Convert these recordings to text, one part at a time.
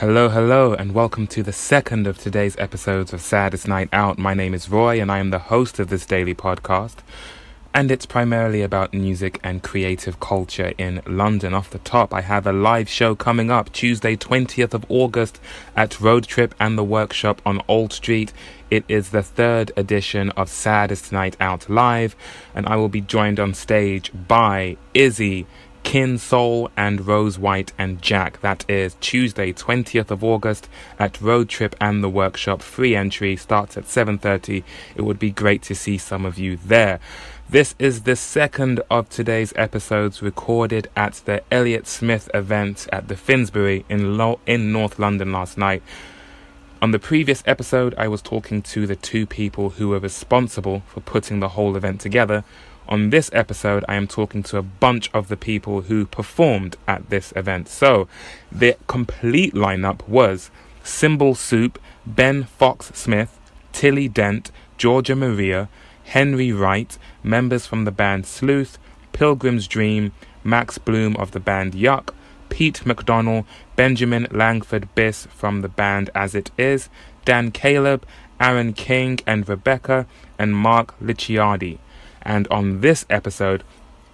Hello, and welcome to the second of today's episodes of Saddest Night Out. My name is Roy, and I am the host of this daily podcast, and it's primarily about music and creative culture in London. Off the top, I have a live show coming up Tuesday, 20th of August at Road Trip and the Workshop on Old Street. It is the third edition of Saddest Night Out Live, and I will be joined on stage by Izzy, Kin Soul, and Rose White and Jack. That is Tuesday 20th of August at Road Trip and the Workshop. Free entry starts at 7:30. It would be great to see some of you there. This is the second of today's episodes recorded at the Elliott Smith event at the Finsbury in North London last night. On the previous episode, I was talking to the two people who were responsible for putting the whole event together. On this episode, I am talking to a bunch of the people who performed at this event. So, the complete lineup was Cymbal Soup, Ben Fox-Smith, Tilly Dent, Georgia Maria, Henry Wright, members from the band Sleuth, Pilgrim's Dream, Max Bloom of the band Yuck, Pete McDonnell, Benjamin Langford Biss from the band As It Is, Dan Caleb, Aaron King and Rebecca, and Mark Licciardi. And on this episode,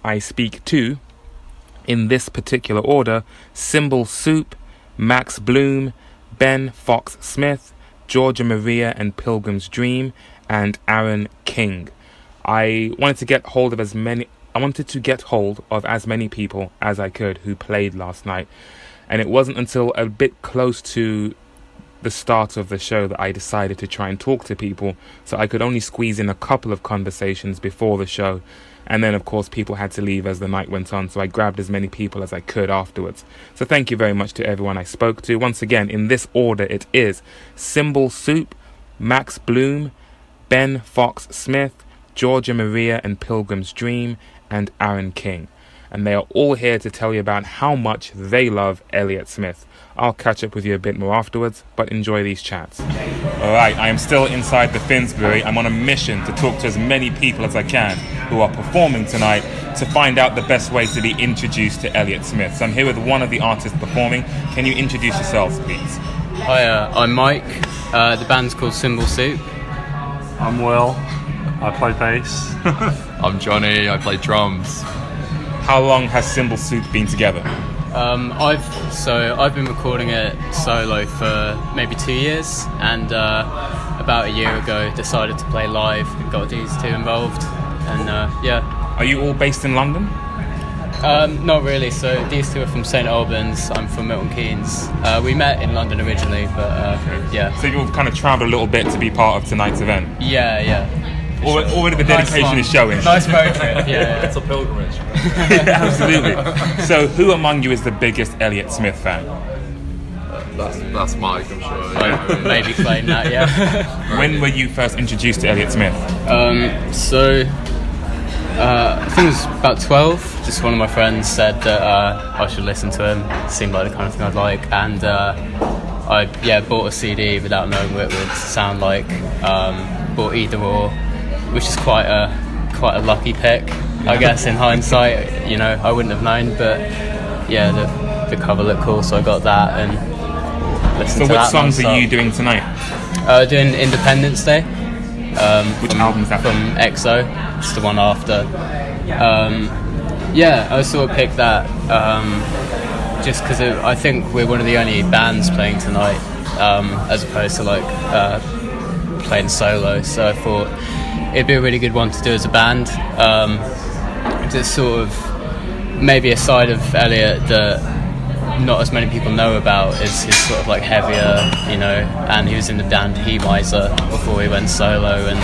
I speak to, in this particular order, Cymbal Soup, Max Bloom, Ben Fox-Smith, Georgia Maria and Pilgrim's Dream, and Aaron King. I wanted to get hold of as many people as I could who played last night. And it wasn't until a bit close to the start of the show that I decided to try and talk to people, so I could only squeeze in a couple of conversations before the show, and then of course people had to leave as the night went on, so I grabbed as many people as I could afterwards. So thank you very much to everyone I spoke to. Once again, in this order it is Cymbal Soup, Max Bloom, Ben Fox-Smith, Georgia Maria and Pilgrim's Dream, and Aaron King. And they are all here to tell you about how much they love Elliott Smith. I'll catch up with you a bit more afterwards, but enjoy these chats. Alright, I am still inside the Finsbury. I'm on a mission to talk to as many people as I can who are performing tonight to find out the best way to be introduced to Elliott Smith. So I'm here with one of the artists performing. Can you introduce yourselves, please? Hi, I'm Mike. The band's called Cymbal Soup. I'm Will. I play bass. I'm Johnny. I play drums. How long has Cymbal Soup been together? I've been recording it solo for maybe 2 years, and about a year ago decided to play live and got these two involved, and yeah. Are you all based in London? Not really. So these two are from St Albans. I'm from Milton Keynes. We met in London originally, but yeah. So you've kind of travelled a little bit to be part of tonight's event? Yeah. Already the dedication is showing. Nice road trip, yeah. It's a pilgrimage. Yeah, absolutely. So who among you is the biggest Elliott Smith fan? That's Mike, I'm sure. I'd maybe claim that, yeah. When were you first introduced to Elliott Smith? I think it was about 12. Just one of my friends said that I should listen to him. It seemed like the kind of thing I'd like, and I bought a CD without knowing what it would sound like. Bought Either Or, which is quite a lucky pick, I guess, in hindsight. You know, I wouldn't have known, but yeah, the cover looked cool, so I got that and listened to that. So what songs are you doing tonight? Doing Independence Day. Which album is that? From EXO. It's the one after. I sort of picked that just because I think we're one of the only bands playing tonight, as opposed to like playing solo. So I thought it'd be a really good one to do as a band. Just sort of maybe a side of Elliott that not as many people know about is his sort of like heavier, you know, and he was in the band He Miser before he went solo, and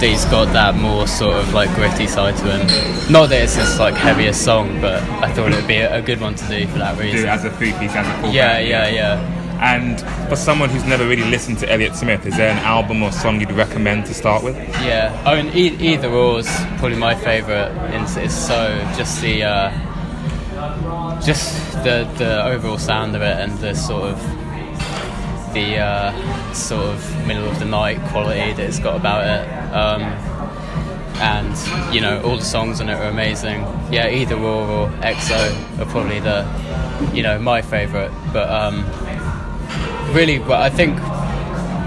he's got that more sort of like gritty side to him. Not that it's this like heavier song, but I thought it would be a good one to do for that reason. Do it as a three-piece, as a full band. Yeah. And for someone who's never really listened to Elliott Smith, is there an album or song you'd recommend to start with? Yeah, I mean, Either Or is probably my favourite. It's so just the overall sound of it, and the sort of middle of the night quality that it's got about it. And you know, all the songs on it are amazing. Yeah, Either Or EXO are probably my favourite. But really, well,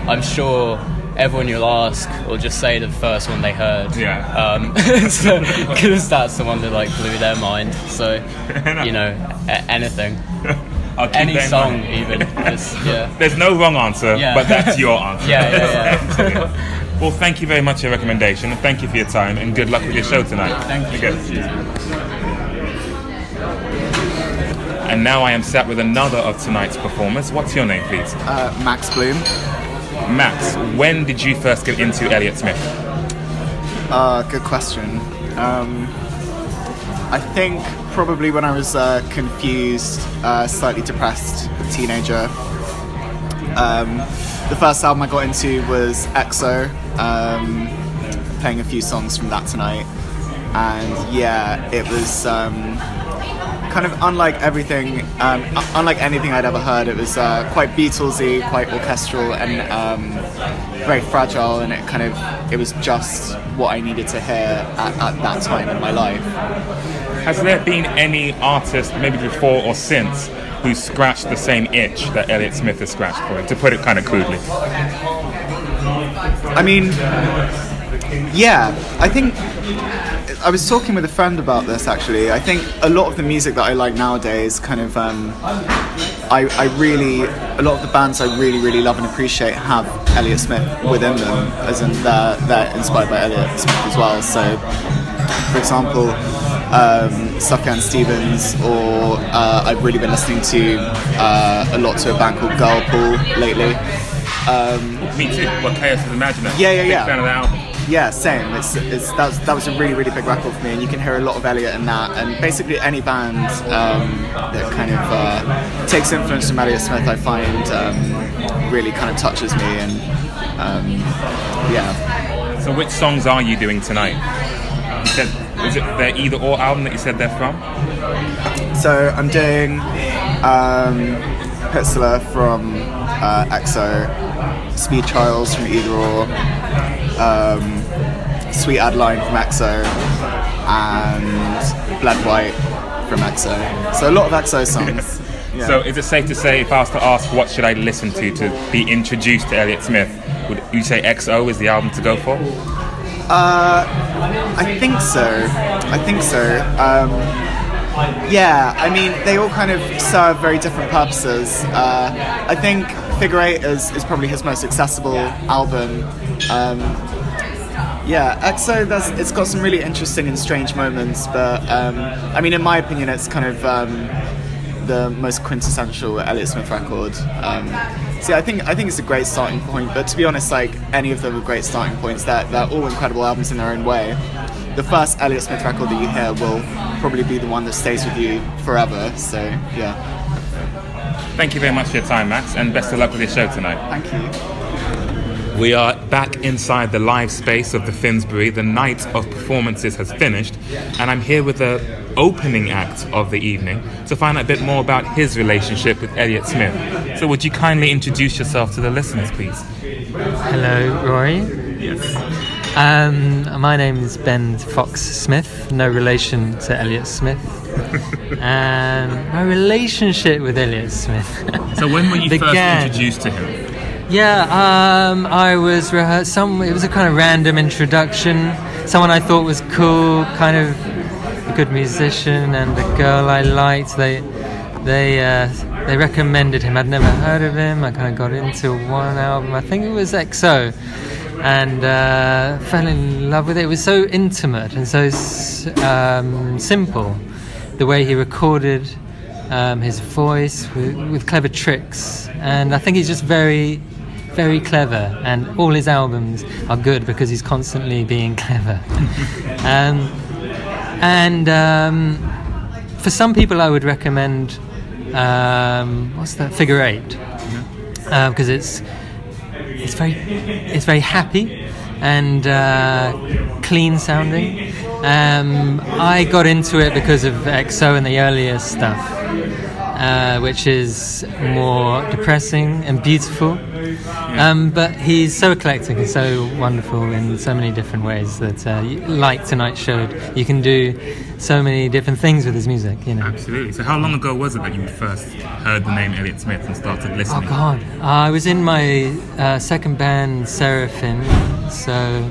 I'm sure everyone you'll ask will just say the first one they heard. Yeah. Because that's the one that like blew their mind. So, you know, anything. Any song, even. Yeah. There's no wrong answer, but that's your answer. Yeah. Well, thank you very much for your recommendation. Thank you for your time, and good luck with your show tonight. Thank you. Okay. And now I am sat with another of tonight's performers. What's your name, please? Max Bloom. Max, when did you first get into Elliott Smith? Good question. I think probably when I was confused, slightly depressed teenager. The first album I got into was EXO, playing a few songs from that tonight. And yeah, it was kind of unlike anything I'd ever heard. It was quite Beatlesy, quite orchestral, and very fragile, and it was just what I needed to hear at that time in my life. Has there been any artist, maybe before or since, who scratched the same itch that Elliott Smith has scratched for him, to put it kind of crudely? I mean, yeah, I think I was talking with a friend about this actually. I think a lot of the music that I like nowadays kind of a lot of the bands I really love and appreciate have Elliott Smith within them, as in they're inspired by Elliott Smith as well. So for example, Sufjan Stevens, or I've really been listening to a lot to a band called Girlpool lately. Me too. What Chaos is Imaginary. Yeah. Big fan of the album. Yeah, same. That was a really big record for me, and you can hear a lot of Elliott in that. And basically any band that kind of takes influence from Elliott Smith, I find really kind of touches me. And yeah. So which songs are you doing tonight? You said, is it their Either Or album that you said they're from? So I'm doing Pitzler from EXO, Speed Trials from Either Or, Sweet Adeline from EXO, and Blood White from EXO. So a lot of EXO songs. Yeah. So is it safe to say, if I was to ask what should I listen to be introduced to Elliott Smith, would you say XO is the album to go for? I think so. Yeah, I mean, they all kind of serve very different purposes. I think Figure 8 is probably his most accessible album. Yeah, EXO, it's got some really interesting and strange moments, but I mean, in my opinion, it's kind of the most quintessential Elliott Smith record. So I think it's a great starting point, but to be honest, like, any of them are great starting points. They're all incredible albums in their own way. The first Elliott Smith record that you hear will probably be the one that stays with you forever, so yeah. Thank you very much for your time, Max, and best of luck with your show tonight. Thank you. We are back inside the live space of the Finsbury. The night of performances has finished, and I'm here with the opening act of the evening to find out a bit more about his relationship with Elliott Smith. So would you kindly introduce yourself to the listeners, please? Hello, Rory. Yes. My name is Ben Fox Smith, no relation to Elliott Smith. And my relationship with Elliott Smith. So when were you first introduced to him? Yeah, I was it was a kind of random introduction. Someone I thought was cool, kind of a good musician, and a girl I liked. They recommended him. I'd never heard of him. I kind of got into one album. I think it was XO, and fell in love with it. It was so intimate and so simple. The way he recorded his voice with clever tricks, and I think he's just very clever, and all his albums are good because he's constantly being clever. For some people I would recommend Figure 8, because it's very happy and clean sounding. I got into it because of EXO and the earlier stuff, which is more depressing and beautiful. But he's so eclectic and so wonderful in so many different ways that, like Tonight showed, you can do so many different things with his music, you know. Absolutely. So how long ago was it that you first heard the name Elliott Smith and started listening? Oh God, I was in my second band, Seraphim, so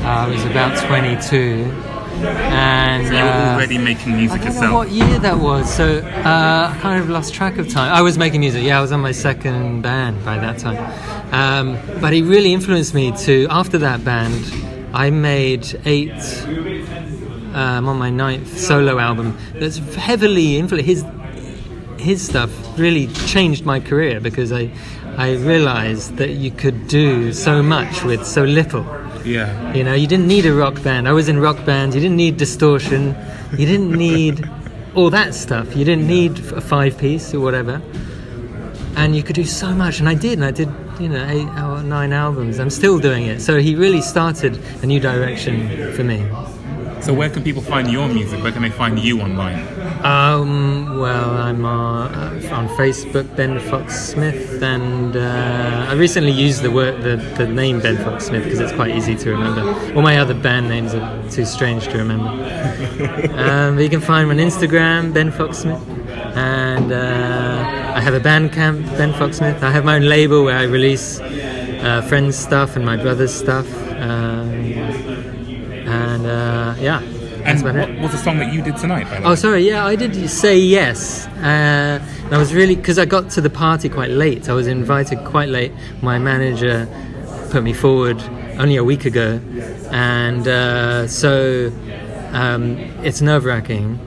I was about 22. And so you were already making music I don't yourself? know what year that was, so I kind of lost track of time. I was making music, I was on my second band by that time. But he really influenced me to, after that band, I made 8, I'm on my 9th solo album, that's heavily influenced. His stuff really changed my career because I realised that you could do so much with so little. Yeah. You know, you didn't need a rock band. I was in rock bands. You didn't need distortion. You didn't need all that stuff. You didn't need a 5-piece or whatever. And you could do so much. And I did, you know, 8 or 9 albums. I'm still doing it. So he really started a new direction for me. So where can people find your music? Where can they find you online? Well, I'm on Facebook, Ben Fox Smith, and I recently used the name Ben Fox Smith because it's quite easy to remember. All my other band names are too strange to remember. But you can find me on Instagram, Ben Fox Smith, and I have a Bandcamp, Ben Fox Smith. I have my own label where I release friends' stuff and my brother's stuff. And what was the song that you did tonight, by the way? Oh, sorry, I did Say Yes. And I was really, because I got to the party quite late. I was invited quite late. My manager put me forward only a week ago. And so it's nerve-wracking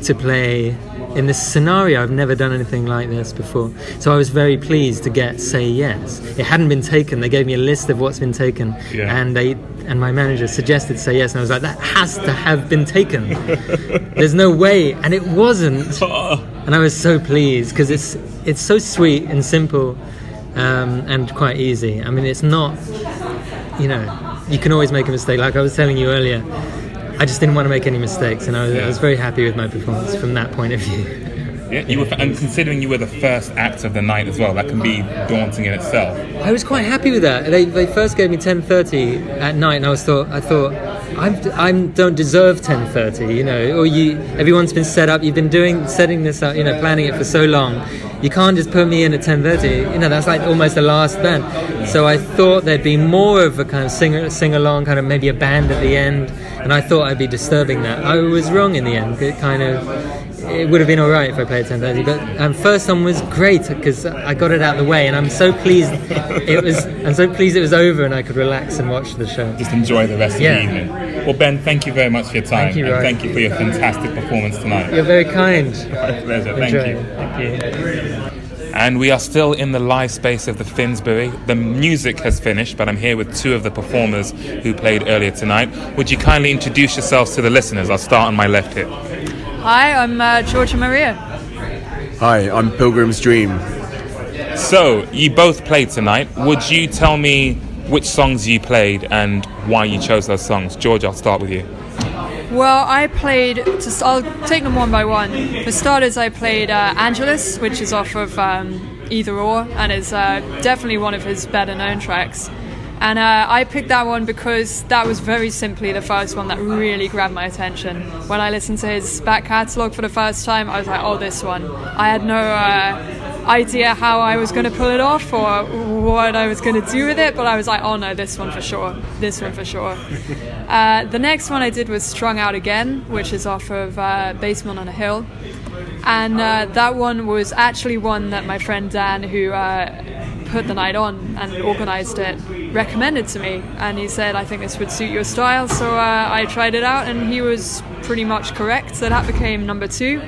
to play in this scenario. I've never done anything like this before. So I was very pleased to get Say Yes. It hadn't been taken. They gave me a list of what's been taken. Yeah. And my manager suggested Say Yes. And I was like, that has to have been taken. There's no way. And it wasn't. And I was so pleased because it's so sweet and simple and quite easy. I mean, it's not, you know, you can always make a mistake. Like I was telling you earlier, I just didn't want to make any mistakes, and I was very happy with my performance from that point of view. Yeah, and considering you were the first act of the night as well, that can be daunting in itself. I was quite happy with that. They first gave me 10:30 at night, and I thought I don't deserve 10:30, you know. Or everyone's been set up. You've been setting this up, you know, planning it for so long. You can't just put me in at 10:30. You know, that's like almost the last band. So I thought there'd be more of a kind of sing along, kind of maybe a band at the end. And I thought I'd be disturbing that. I was wrong in the end. It would have been all right if I played 10:30. But first one was great because I got it out of the way, and I'm so pleased it was over and I could relax and watch the show. Just enjoy the rest of the evening. Well, Ben, thank you very much for your time. Thank you, and thank you for your fantastic performance tonight. You're very kind. My pleasure. Thank you. Thank you. And we are still in the live space of the Finsbury. The music has finished, but I'm here with 2 of the performers who played earlier tonight. Would you kindly introduce yourselves to the listeners? I'll start on my left here. Hi, I'm Georgia Maria. Hi, I'm Pilgrim's Dream. So, you both played tonight. Would you tell me which songs you played and why you chose those songs? George, I'll start with you. Well, I'll take them one by one. For starters, I played Angelus, which is off of Either Or, and is definitely one of his better known tracks. And I picked that one because that was very simply the first one that really grabbed my attention. When I listened to his back catalogue for the first time, I was like, oh, this one. I had no idea how I was going to pull it off or what I was going to do with it, but I was like, oh no, this one for sure. The next one I did was Strung Out Again, which is off of Basement on a Hill. And that one was actually one that my friend Dan, who put the night on and organised it, recommended to me, and he said, I think this would suit your style. So I tried it out, and he was pretty much correct. So that became number 2.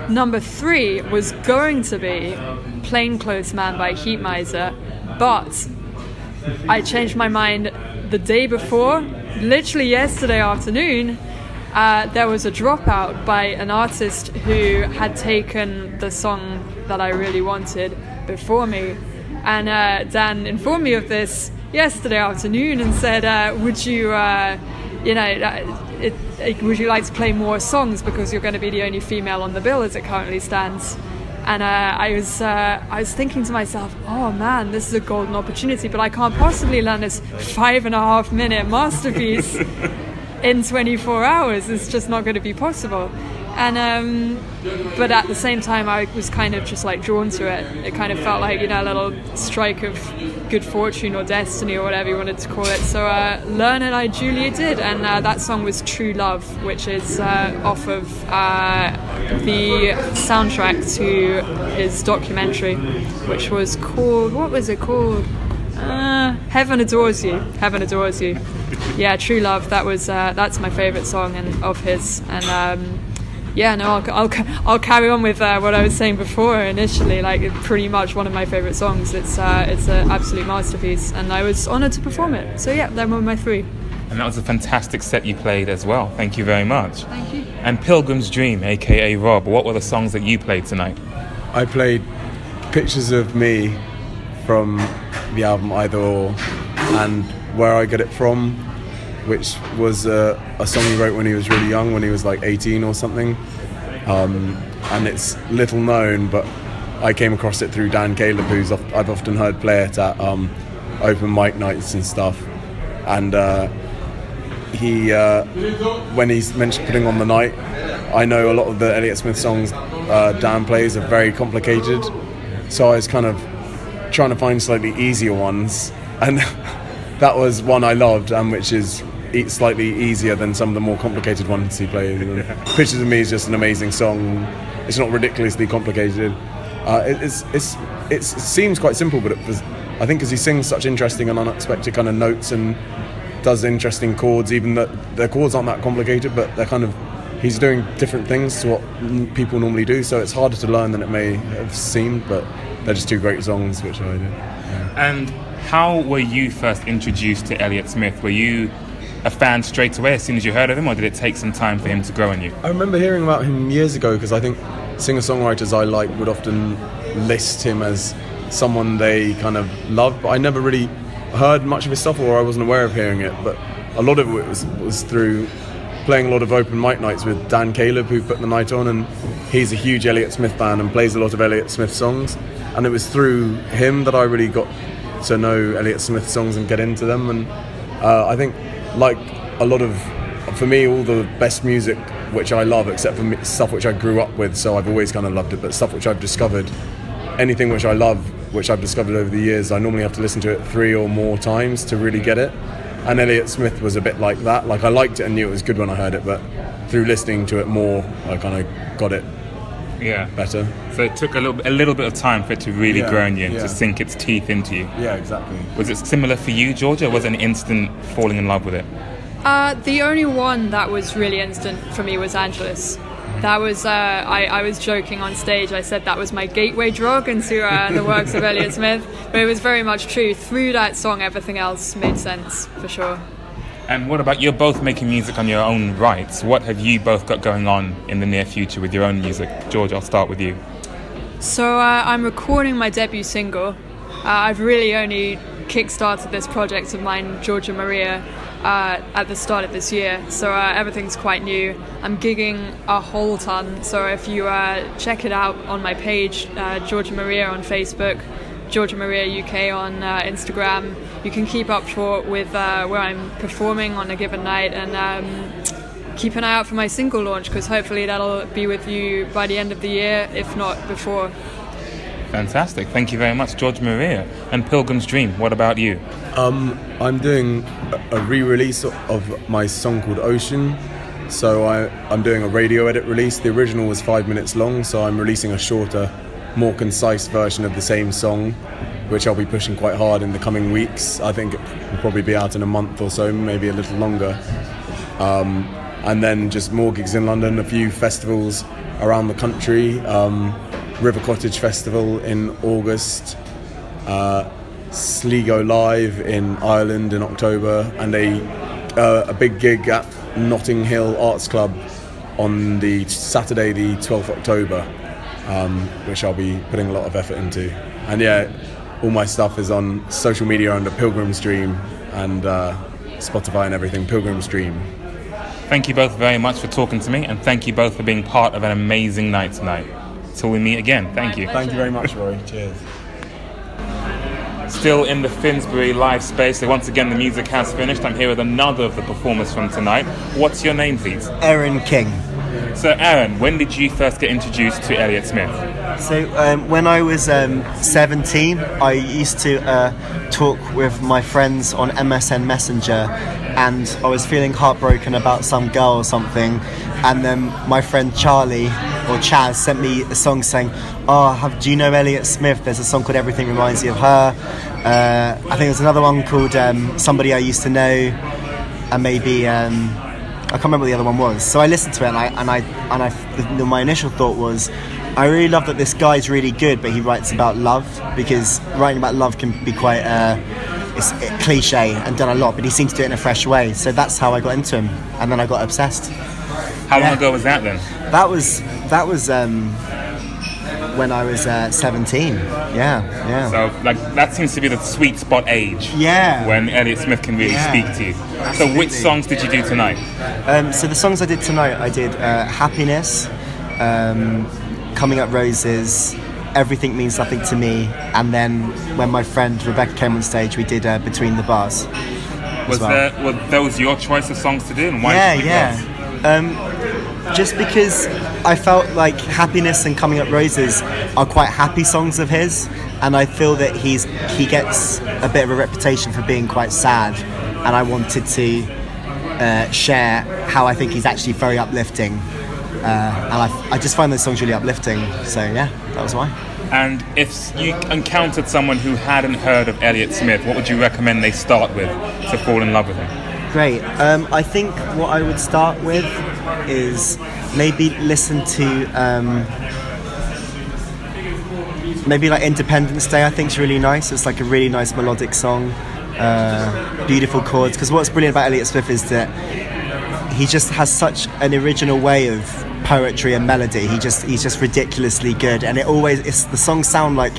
Number 3 was going to be Plainclothes Man by Heat Miser, but I changed my mind the day before. Literally yesterday afternoon, there was a dropout by an artist who had taken the song that I really wanted before me. And Dan informed me of this yesterday afternoon and said, would you like to play more songs because you're going to be the only female on the bill as it currently stands. And I was thinking to myself, oh man, this is a golden opportunity, but I can't possibly learn this 5.5 minute masterpiece in 24 hours. It's just not going to be possible. And but at the same time, I was kind of just like drawn to it. It kind of felt like, a little strike of good fortune or destiny or whatever you wanted to call it. So learn it I duly did, and that song was True Love, which is off of the soundtrack to his documentary, which was called, what was it called? Heaven Adores You. Heaven Adores You. Yeah, True Love. That's my favourite song of his. And I'll carry on with what I was saying before. Initially, like, it's pretty much one of my favourite songs. It's an absolute masterpiece, and I was honoured to perform it. So yeah, they're my 3. And that was a fantastic set you played as well. Thank you very much. Thank you. And Pilgrim's Dream, aka Rob, what were the songs that you played tonight? I played Pictures of Me from the album Either Or, and Where I Get It From, which was a song he wrote when he was really young, when he was like 18 or something. And it's little known, but I came across it through Dan Caleb, I've often heard play it at open mic nights and stuff. And he, when he's mentioned putting on the night, I know a lot of the Elliott Smith songs Dan plays are very complicated, so I was kind of trying to find slightly easier ones, and that was one I loved, and which is slightly easier than some of the more complicated ones he played. Pictures of Me is just an amazing song. It's not ridiculously complicated. It seems quite simple, but I think because he sings such interesting and unexpected kind of notes and does interesting chords, even that the chords aren't that complicated, but they're kind of, he's doing different things to what people normally do, so it's harder to learn than it may have seemed, but they're just 2 great songs which I did. Yeah. And how were you first introduced to Elliott Smith? Were you a fan straight away as soon as you heard of him, or did it take some time for him to grow on you? I remember hearing about him years ago, because I think singer-songwriters I like would often list him as someone they kind of loved, but I never really heard much of his stuff, or I wasn't aware of hearing it. But a lot of it was through playing a lot of open mic nights with Dan Caleb, who put the night on, and he's a huge Elliott Smith fan and plays a lot of Elliott Smith songs, and it was through him that I really got to know Elliott Smith songs and get into them. And I think, like a lot of, for me, all the best music which I love, except for stuff which I grew up with, so I've always kind of loved it, but stuff which I've discovered, anything which I love, which I've discovered over the years, I normally have to listen to it 3 or more times to really get it. And Elliott Smith was a bit like that. Like, I liked it and knew it was good when I heard it, but through listening to it more, I kind of got it better. So it took a little bit of time for it to really grow on you and to sink its teeth into you. Yeah, exactly. Was it similar for you, George, or was it an instant falling in love with it? The only one that was really instant for me was Angelus. That was, I was joking on stage. I said that was my gateway drug into the works of Elliott Smith, but it was very much true. Through that song, everything else made sense, for sure. And what about, you're both making music on your own rights. What have you both got going on in the near future with your own music? George, I'll start with you. So I'm recording my debut single. I've really only kick-started this project of mine, Georgia Maria, at the start of this year, so everything's quite new. I'm gigging a whole ton, so if you check it out on my page, Georgia Maria on Facebook, Georgia Maria UK on Instagram, you can keep up with where I'm performing on a given night, and keep an eye out for my single launch, because hopefully that'll be with you by the end of the year, if not before. Fantastic, thank you very much, George Maria. And Pilgrim's Dream, what about you? I'm doing a re-release of my song called Ocean. So I'm doing a radio edit release. The original was 5 minutes long, so I'm releasing a shorter, more concise version of the same song, which I'll be pushing quite hard in the coming weeks. I think it will probably be out in a month or so, maybe a little longer. And then just more gigs in London, a few festivals around the country. River Cottage Festival in August, Sligo Live in Ireland in October, and a big gig at Notting Hill Arts Club on the Saturday the 12th October, which I'll be putting a lot of effort into. And yeah, all my stuff is on social media under Pilgrim's Dream, and Spotify and everything, Pilgrim's Dream. Thank you both very much for talking to me, and thank you both for being part of an amazing night tonight. till we meet again. Thank you. Thank you very much, Roy. Cheers. Still in the Finsbury live space. So once again, the music has finished. I'm here with another of the performers from tonight. What's your name, please? Aaron King. So Aaron, when did you first get introduced to Elliott Smith? So when I was 17, I used to talk with my friends on MSN Messenger, and I was feeling heartbroken about some girl or something, and then my friend Charlie, or Chaz, sent me a song saying, do you know Elliott Smith? There's a song called Everything Reminds You of Her. I think there's another one called Somebody I Used to Know, and maybe I can't remember what the other one was. So I listened to it, and my initial thought was, I really love that this guy's really good, but he writes about love, because writing about love can be quite it's cliche and done a lot, but he seemed to do it in a fresh way. So that's how I got into him, and then I got obsessed. How long ago was that then? That was when I was 17. Yeah. So like that seems to be the sweet spot age. Yeah. When Elliott Smith can really speak to you. Absolutely. So which songs did you do tonight? So the songs I did tonight, I did Happiness, Coming Up Roses, Everything Means Nothing to Me, and then when my friend Rebecca came on stage, we did Between the Bars. Were those your choice of songs to do, and why did you pick those? Just because I felt like Happiness and Coming Up Roses are quite happy songs of his, and I feel that he gets a bit of a reputation for being quite sad, and I wanted to share how I think he's actually very uplifting, and I just find those songs really uplifting, so yeah, that was why. And if you encountered someone who hadn't heard of Elliott Smith, what would you recommend they start with to fall in love with him? Great. I think what I would start with is maybe listen to maybe like Independence Day. I think is really nice. It's like a really nice melodic song, beautiful chords. Because what's brilliant about Elliott Smith is that he just has such an original way of poetry and melody. He's just ridiculously good, and the songs sound like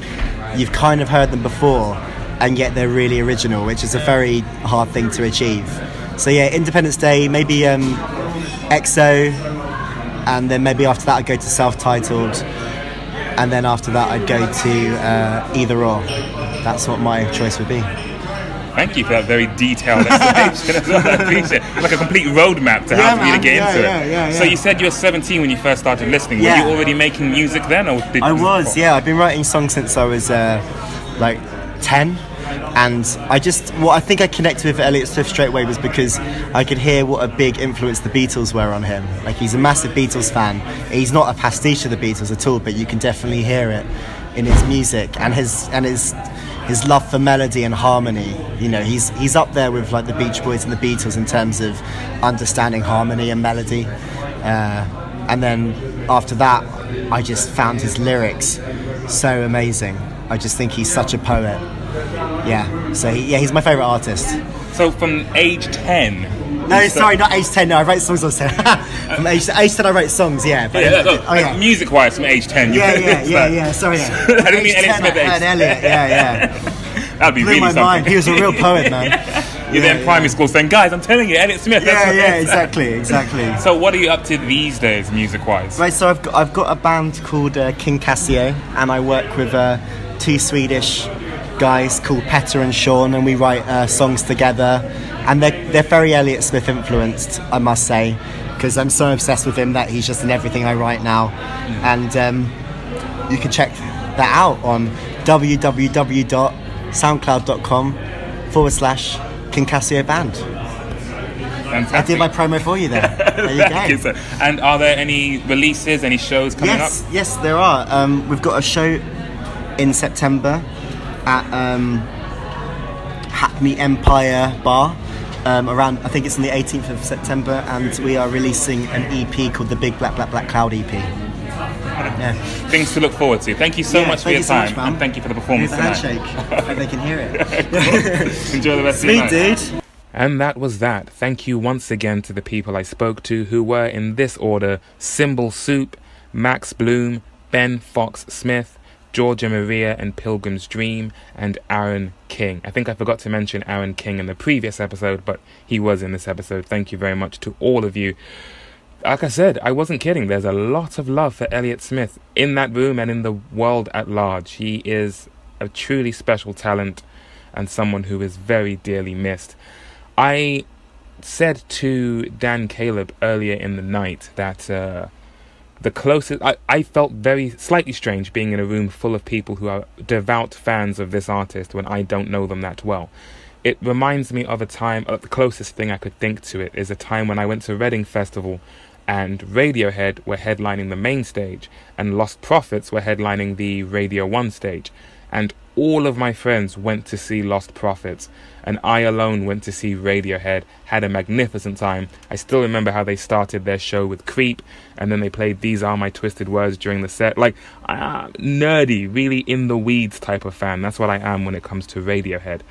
you've kind of heard them before, and yet they're really original, which is a very hard thing to achieve. So yeah, Independence Day, maybe EXO, and then maybe after that I'd go to self-titled, and then after that I'd go to Either Or. That's what my choice would be. Thank you for that very detailed explanation as well. I appreciate it. Like a complete roadmap to how for you to get into it. Yeah. So you said you were 17 when you first started listening. Were you already making music then? Or I was, yeah. I've been writing songs since I was like 10. And what I think I connected with Elliott Smith straight away was because I could hear what a big influence the Beatles were on him. Like, he's a massive Beatles fan. He's not a pastiche of the Beatles at all, but you can definitely hear it in his music and his love for melody and harmony. You know, he's up there with like the Beach Boys and the Beatles in terms of understanding harmony and melody. And then after that, I just found his lyrics so amazing. I just think he's such a poet. Yeah, so he's my favourite artist. So from age 10? No, sorry, not age 10. No, I write songs on 10. From age 10, I write songs. Yeah. But, music-wise, from age 10. Yeah. Sorry. I didn't mean Elliott Smith. Elliott. Yeah. That'd be blew really my something. mind. He was a real poet, man. You're there in primary school saying, guys, I'm telling you, Elliott Smith. Exactly. So what are you up to these days, music-wise? Right, so I've got a band called King Cassio, and I work with two Swedish guys called Petter and Sean, and we write songs together, and they're very Elliott Smith influenced, I must say, because I'm so obsessed with him that he's just in everything I write now. And you can check that out on www.soundcloud.com/King Cassio Band. Fantastic. I did my promo for you there. There you go. And are there any releases, any shows coming up? Yes, there are. We've got a show in September at Hackney Empire Bar, around, I think it's on the 18th of September, and we are releasing an EP called the Big Black Cloud EP. Yeah. Things to look forward to. Thank you so much for your time, and thank you for the performance tonight. Handshake. I hope they can hear it. Enjoy the rest of your night. Dude. And that was that. Thank you once again to the people I spoke to, who were in this order: Cymbal Soup, Max Bloom, Ben Fox Smith, Georgia Maria and Pilgrim's Dream, and Aaron King. I think I forgot to mention Aaron King in the previous episode, but he was in this episode. Thank you very much to all of you. like I said, I wasn't kidding. There's a lot of love for Elliott Smith in that room and in the world at large. He is a truly special talent and someone who is very dearly missed. I said to Dan Caleb earlier in the night that the closest... I felt very slightly strange being in a room full of people who are devout fans of this artist when I don't know them that well. It reminds me of a time... the closest thing I could think to it is a time when I went to Reading Festival and Radiohead were headlining the main stage and Lost Prophets were headlining the Radio 1 stage. And all of my friends went to see Lost Prophets, and I alone went to see Radiohead, had a magnificent time. I still remember how they started their show with Creep, and then they played These Are My Twisted Words during the set. Like, nerdy, really in the weeds type of fan. That's what I am when it comes to Radiohead.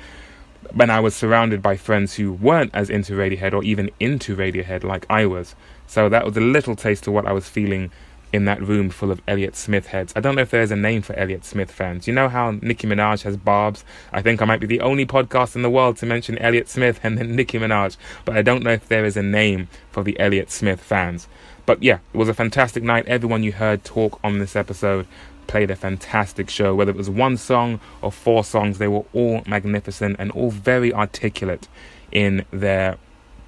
When I was surrounded by friends who weren't as into Radiohead or even into Radiohead like I was. So that was a little taste of what I was feeling in that room full of Elliott Smith heads. I don't know if there's a name for Elliott Smith fans. You know how Nicki Minaj has Barbs? I think I might be the only podcast in the world to mention Elliott Smith and then Nicki Minaj, but I don't know if there is a name for the Elliott Smith fans. But yeah, it was a fantastic night. Everyone you heard talk on this episode played a fantastic show. Whether it was one song or 4 songs, they were all magnificent and all very articulate in their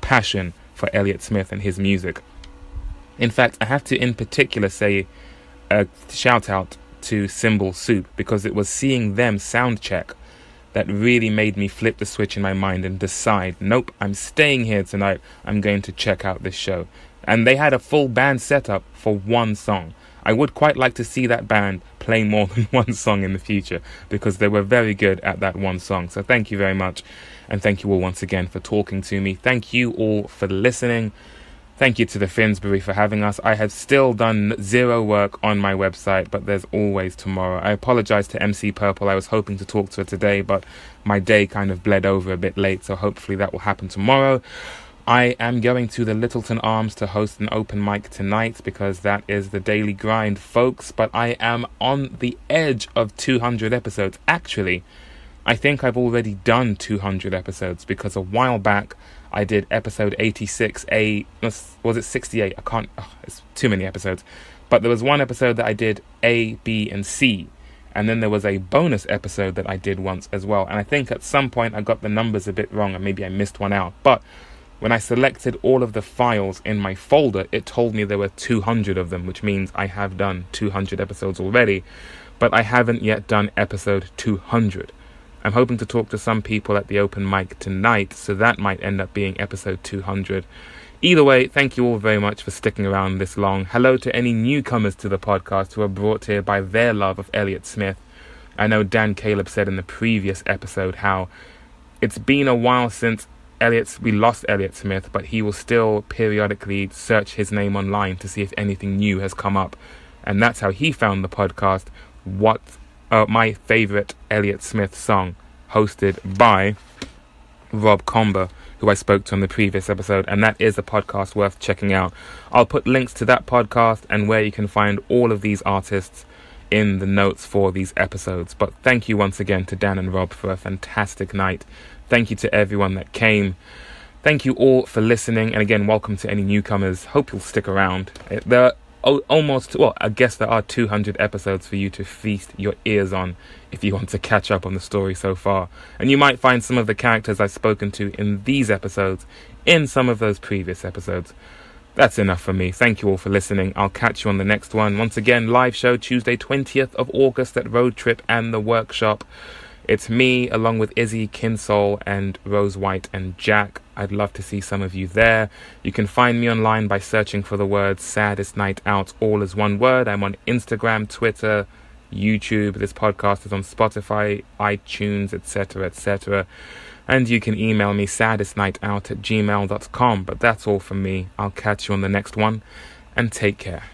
passion for Elliott Smith and his music. In fact, I have to in particular say a shout out to Cymbal Soup, because it was seeing them sound check that really made me flip the switch in my mind and decide, nope, I'm staying here tonight, I'm going to check out this show. And they had a full band setup for one song. I would quite like to see that band play more than one song in the future, because they were very good at that one song. So thank you very much, and thank you all once again for talking to me. Thank you all for listening. Thank you to the Finsbury for having us. I have still done 0 work on my website, but there's always tomorrow. I apologize to MC Purple. I was hoping to talk to her today, but my day kind of bled over a bit late, so hopefully that will happen tomorrow. I am going to the Littleton Arms to host an open mic tonight, because that is the daily grind, folks. But I am on the edge of 200 episodes. Actually, I think I've already done 200 episodes, because a while back I did episode 86, was it 68? I can't, it's too many episodes. But there was one episode that I did A, B, and C. And then there was a bonus episode that I did once as well. And I think at some point I got the numbers a bit wrong, and maybe I missed one out. But when I selected all of the files in my folder, it told me there were 200 of them, which means I have done 200 episodes already. But I haven't yet done episode 200. I'm hoping to talk to some people at the open mic tonight, so that might end up being episode 200. Either way, thank you all very much for sticking around this long. Hello to any newcomers to the podcast who are brought here by their love of Elliott Smith. I know Dan Caleb said in the previous episode how it's been a while since we lost Elliott Smith, but he will still periodically search his name online to see if anything new has come up. And that's how he found the podcast, my favourite Elliott Smith song, hosted by Rob Comber, who I spoke to on the previous episode, and that is a podcast worth checking out. I'll put links to that podcast and where you can find all of these artists in the notes for these episodes. But thank you once again to Dan and Rob for a fantastic night. Thank you to everyone that came. Thank you all for listening, and again, welcome to any newcomers. Hope you'll stick around. There are I guess there are 200 episodes for you to feast your ears on if you want to catch up on the story so far. And you might find some of the characters I've spoken to in these episodes in some of those previous episodes. That's enough for me. Thank you all for listening. I'll catch you on the next one. Once again, live show Tuesday 20th of August at Road Trip and the Workshop. It's me, along with Izzy, Kinsole, and Rose White and Jack. I'd love to see some of you there. You can find me online by searching for the words Saddest Night Out, all as one word. I'm on Instagram, Twitter, YouTube. This podcast is on Spotify, iTunes, etc., etc. And you can email me saddestnightout@gmail.com. But that's all from me. I'll catch you on the next one, and take care.